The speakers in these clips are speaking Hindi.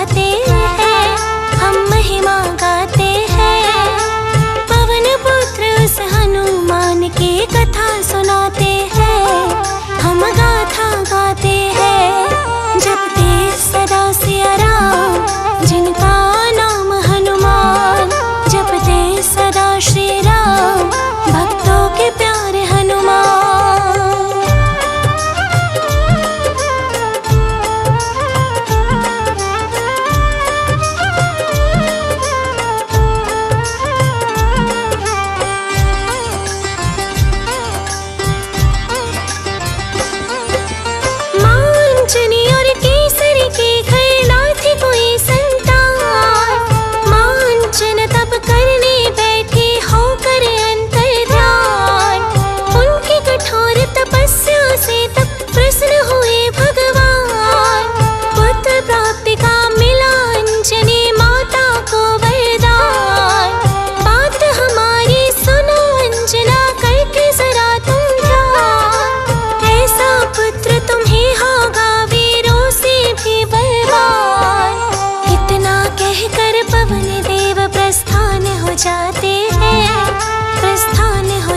जाते हैं, हम महिमा गाते हैं। पवन पुत्र उस हनुमान की कथा सुनाते हैं, हम गाथा गाते हैं। जपते सदा सिया राम, जिनका नाम हनुमान। जपते सदा श्री राम, भक्तों के प्यारे हनुमान।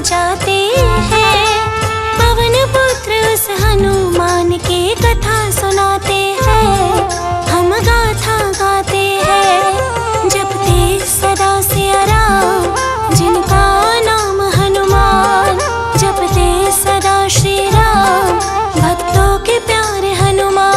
जाते हैं, पवन पुत्र उस हनुमान की कथा सुनाते हैं, हम गाथा गाते हैं। जपते सदा सिया राम, जिनका नाम हनुमान। जपते सदा श्री राम, भक्तों के प्यारे हनुमान।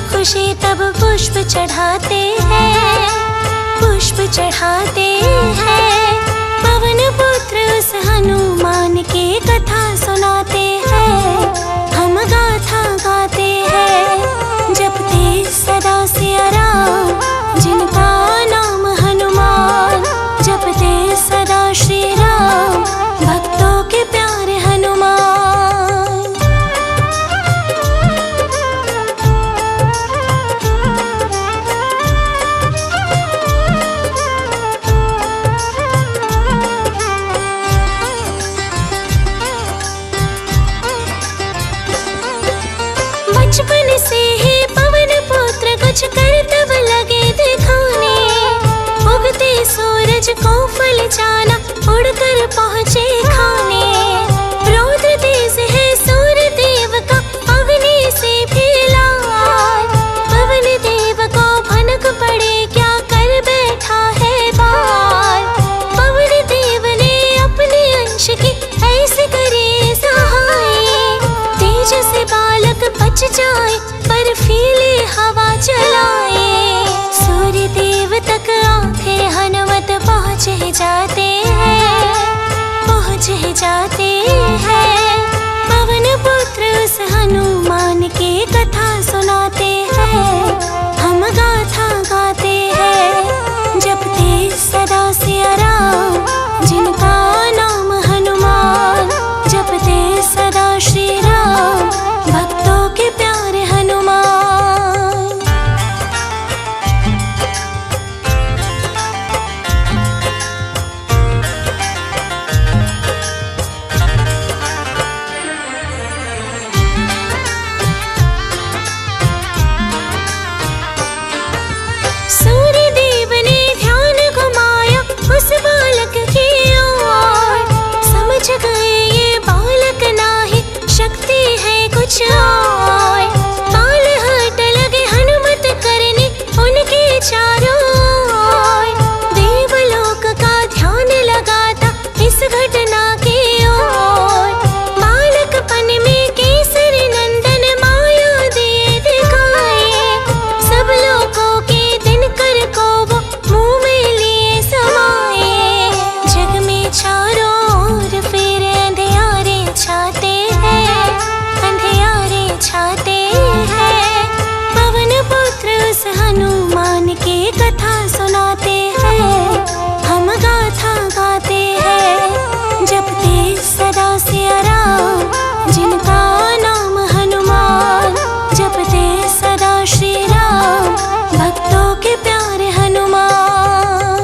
खुशी तब पुष्प चढ़ाते हैं, पुष्प चढ़ाते हैं। पवन पुत्र उस हनुमान की कथा सुनाते हैं, हम गाथा गाते हैं। जपते सदा सिया राम, जिनका नाम हनुमान। जपते सदा श्री राम, भक्तों के प्यारे हनुमान। बचपन से ही पवन पुत्र कुछ करतब लगे दिखाने। उगते सूरज को फल जाना, उड़कर पहुँचे खाने। रौद्र तेज है सूर्य देव का, अग्नि से भी लाल। पवन देव को भनक पड़े, क्या कर बैठा है बाल। पवन देव ने अपने अंश की ऐसे करे सहाय। तेज से बालक बच जाए, बर्फीली हवा चलाए। सूर्य देव तक आखिर हनुमत पहुँच ही जाते हैं, पहुँच ही जाते हैं। पवन पुत्र उस हनुमान की कथा सुनाते हैं, हम गाथा गाते हैं। जपते सदा सिया राम, जिनका नाम हनुमान। जपते सदा श्री राम, भक्तों के प्यारे हनुमान। अनुमान।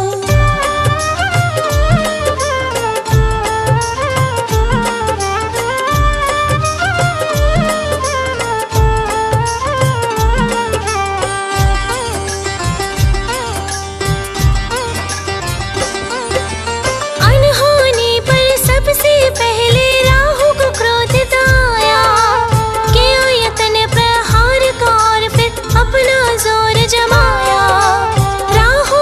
अनहोनी पर सबसे पहले राहु को क्रोधित आया, किया यत्न प्रहार का और फिर अपना जोर जमाया। राहु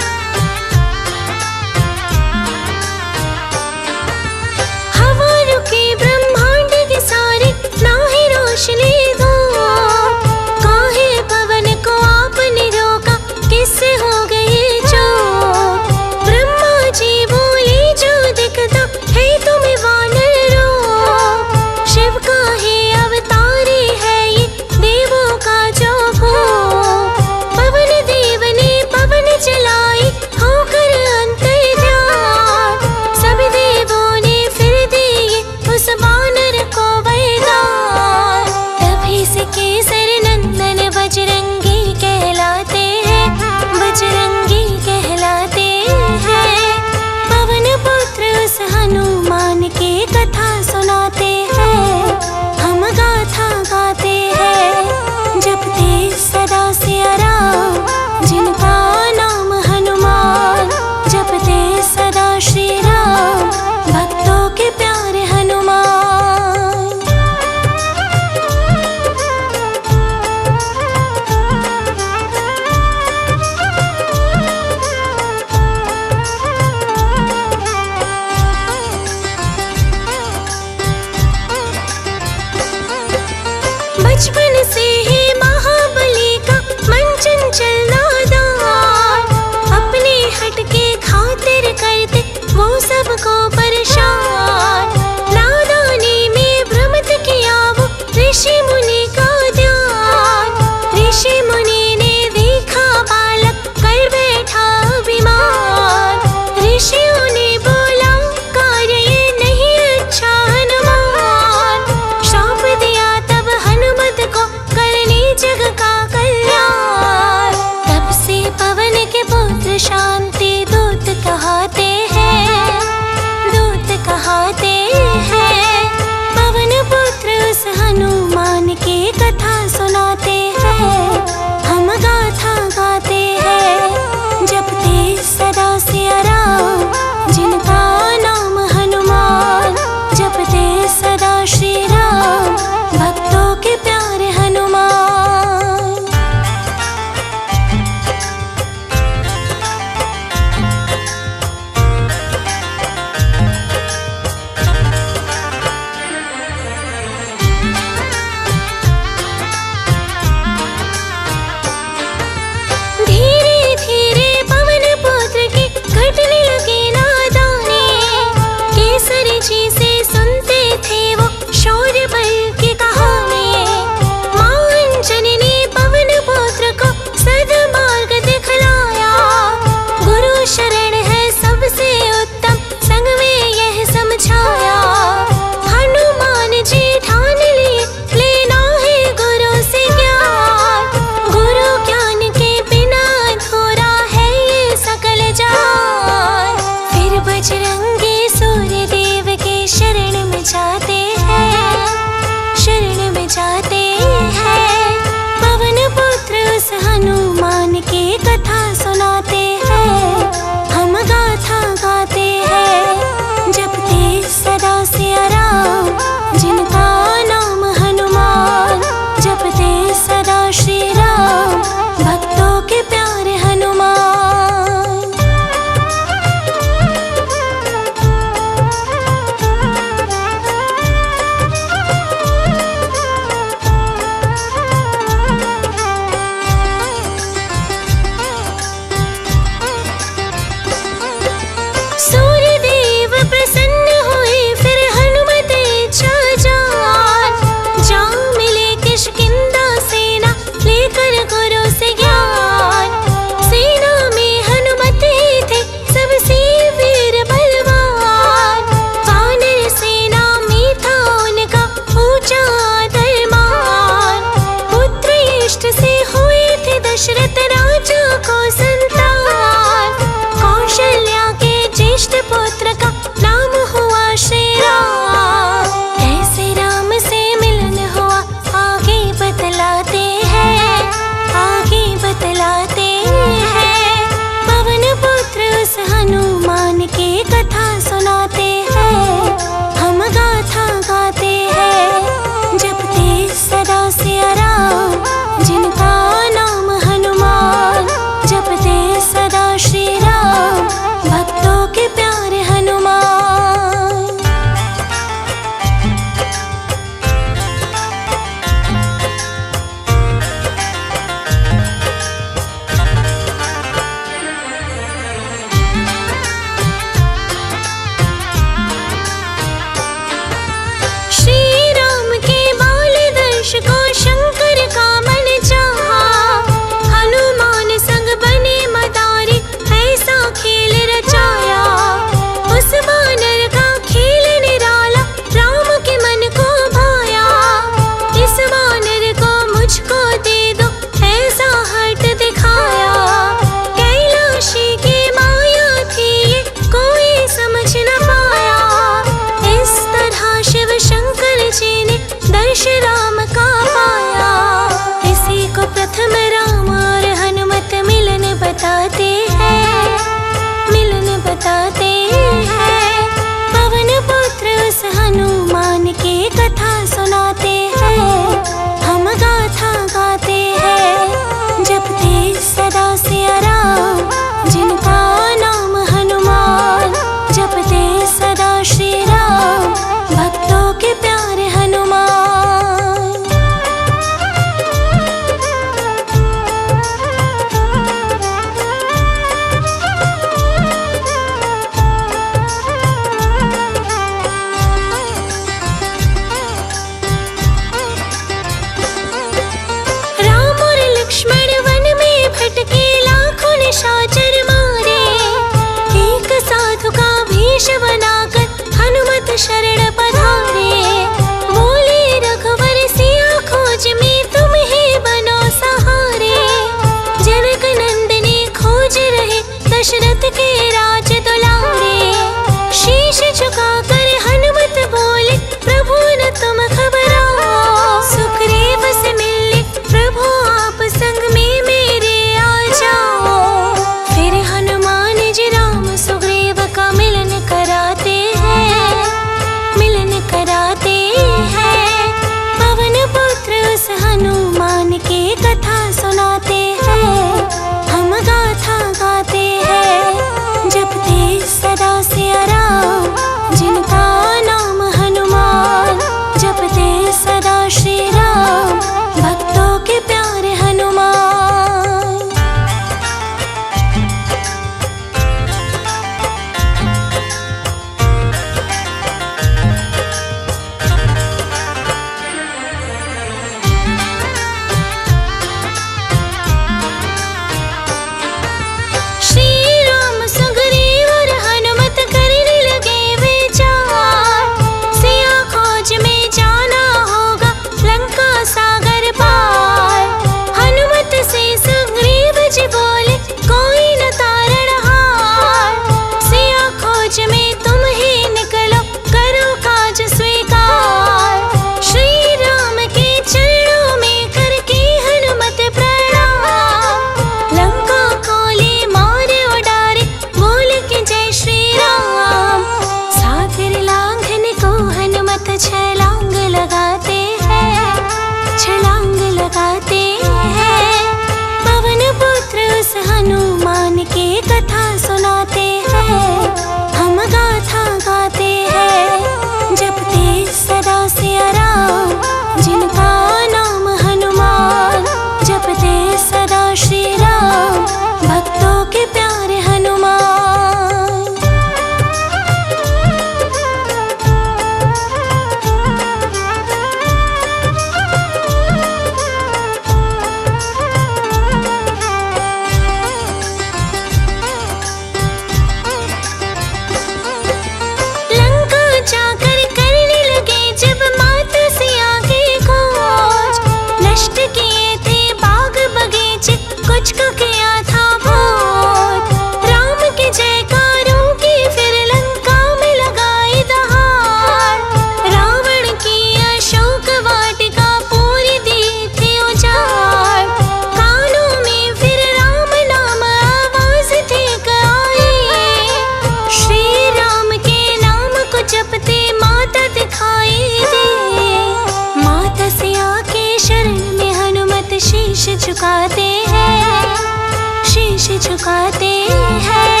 झुकाते हैं।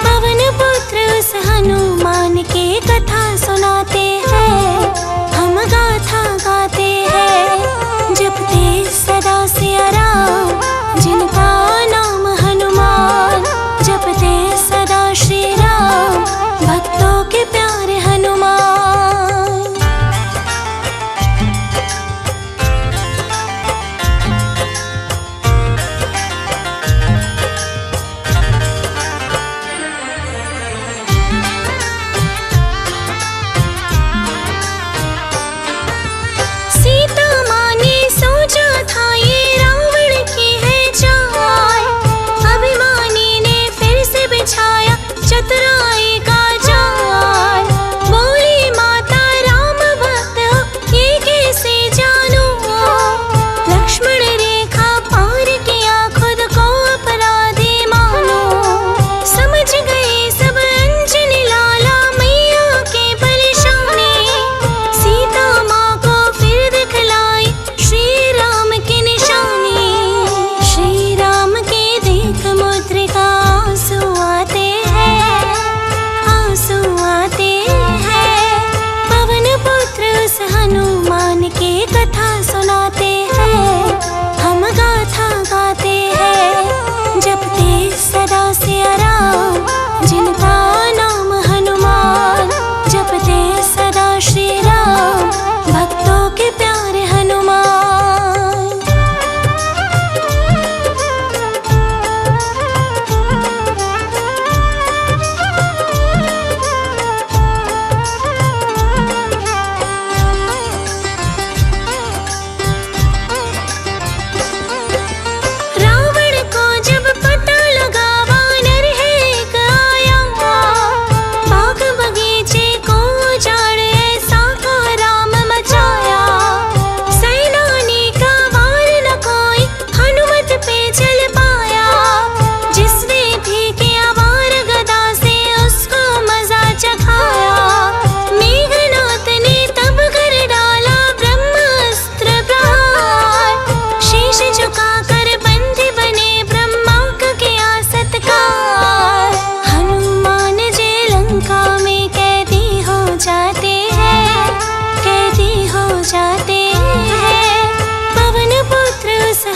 पवन पुत्र उस हनुमान की कथा सुनाते हैं, हम गाथा गाते हैं। जपते सदा सिया राम, जिनका नाम हनुमान। जपते सदा श्री राम, भक्तों के प्यारे हनुमान। हनुमान की कथा सुनाते हैं, हम गाथा गाते हैं। जपते सदा सिया राम, जिनका नाम हनुमान। जपते सदा श्री राम, भक्तों के प्यारे हनुमान।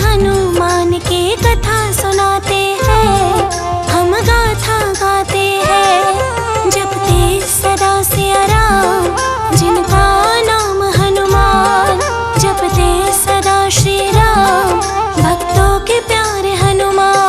हनुमान की कथा सुनाते हैं, हम गाथा गाते हैं। जपते सदा सिया राम, जिनका नाम हनुमान। जपते सदा श्री राम, भक्तों के प्यारे हनुमान।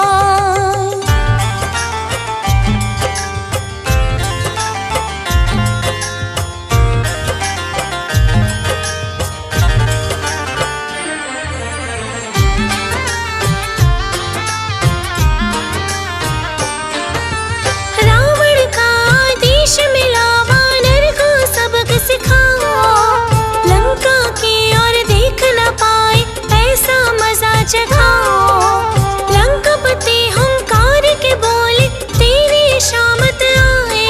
लंकापति हुंकार के बोले, तेरी शामत आए।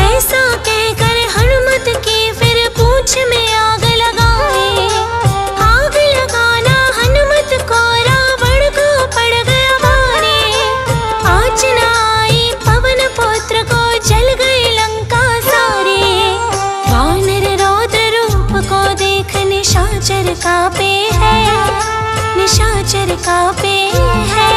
ऐसा कहकर हनुमत की फिर पूंछ में आग लगाए। आग लगाना हनुमत को रावण को पड़ गया भारी। आँच न आई पवन पुत्र को, जल गई लंका सारी। वानर रौद्र रूप को देख निशाचर कांपे है, निशाचर कांपे है।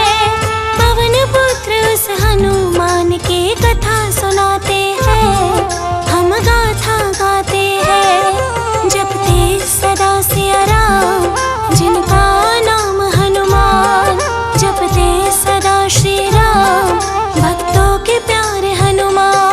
पवन पुत्र उस हनुमान की कथा सुनाते हैं, हम गाथा गाते हैं। जपते सदा सिया राम, जिनका नाम हनुमान। जपते सदा श्री राम, भक्तों के प्यारे हनुमान।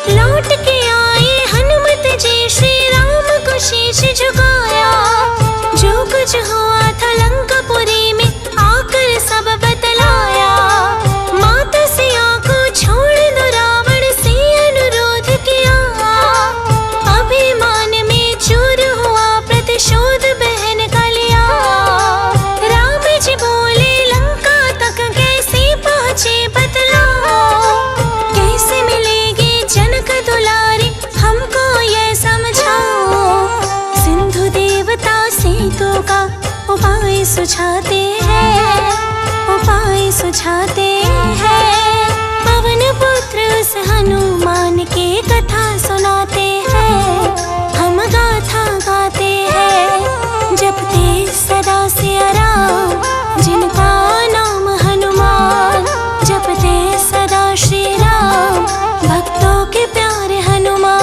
लौट के आए हनुमत जी, श्री राम को शीश झुकाया। जो कुछ हुआ था लंकापुरी में, आकर सब बतलाया। माता सिया को छोड़ दो, रावण से अनुरोध किया। अभिमान में चूर हुआ, प्रतिशोध बहन का लिया। राम जी बोले, बुझाते हैं, उपाय सुझाते हैं। पवन पुत्र उस हनुमान की कथा सुनाते हैं, हम गाथा गाते हैं। जपते सदा सिया राम, जिनका नाम हनुमान। जपते सदा श्री राम, भक्तों के प्यारे हनुमान।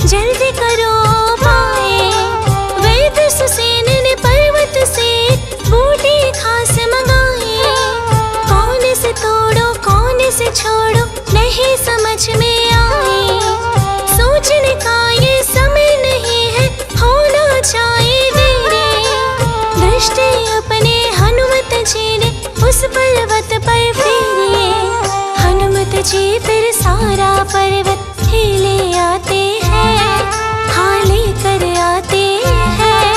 जल्दी करो पाए। वैद सुसेन ने पर्वत से बूटी खास मंगाए। कौन से तोड़ो कौन से छोड़ो नहीं समझ में आए। सोचने का ये समय नहीं है, होना चाहिए देरी। दृष्टि अपने हनुमत जी ने उस पर्वत पर फेरी। हनुमत जी फिर सारा पर्वत ही ले आते हैं, हाँ लेकर आते हैं।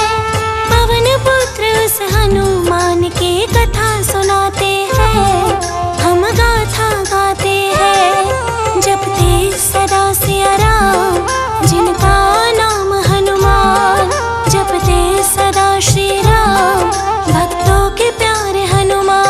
पवन पुत्र उस हनुमान की कथा सुनाते हैं, हम गाथा गाते हैं। जपते सदा सिया राम, जिनका नाम हनुमान। जपते सदा श्री राम, भक्तों के प्यारे हनुमान।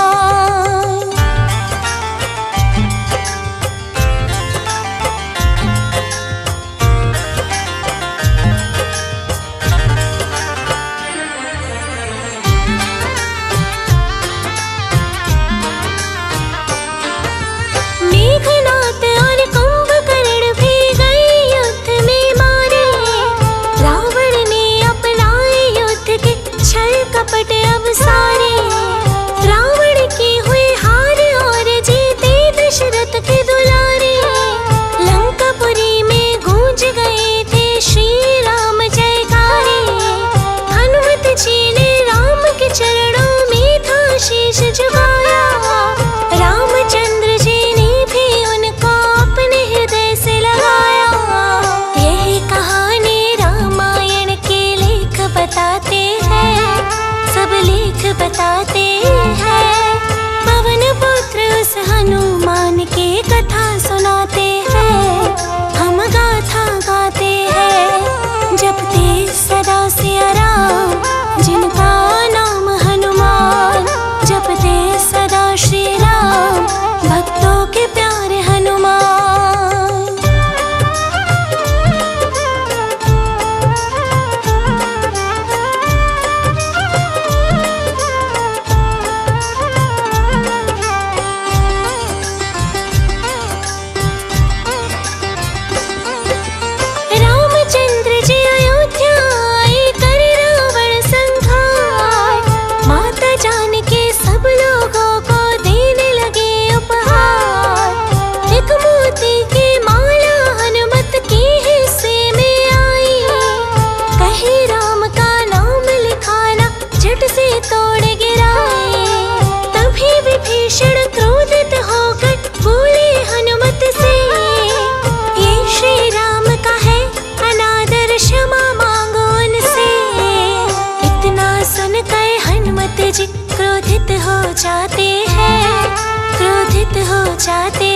जाते हैं, क्रोधित हो जाते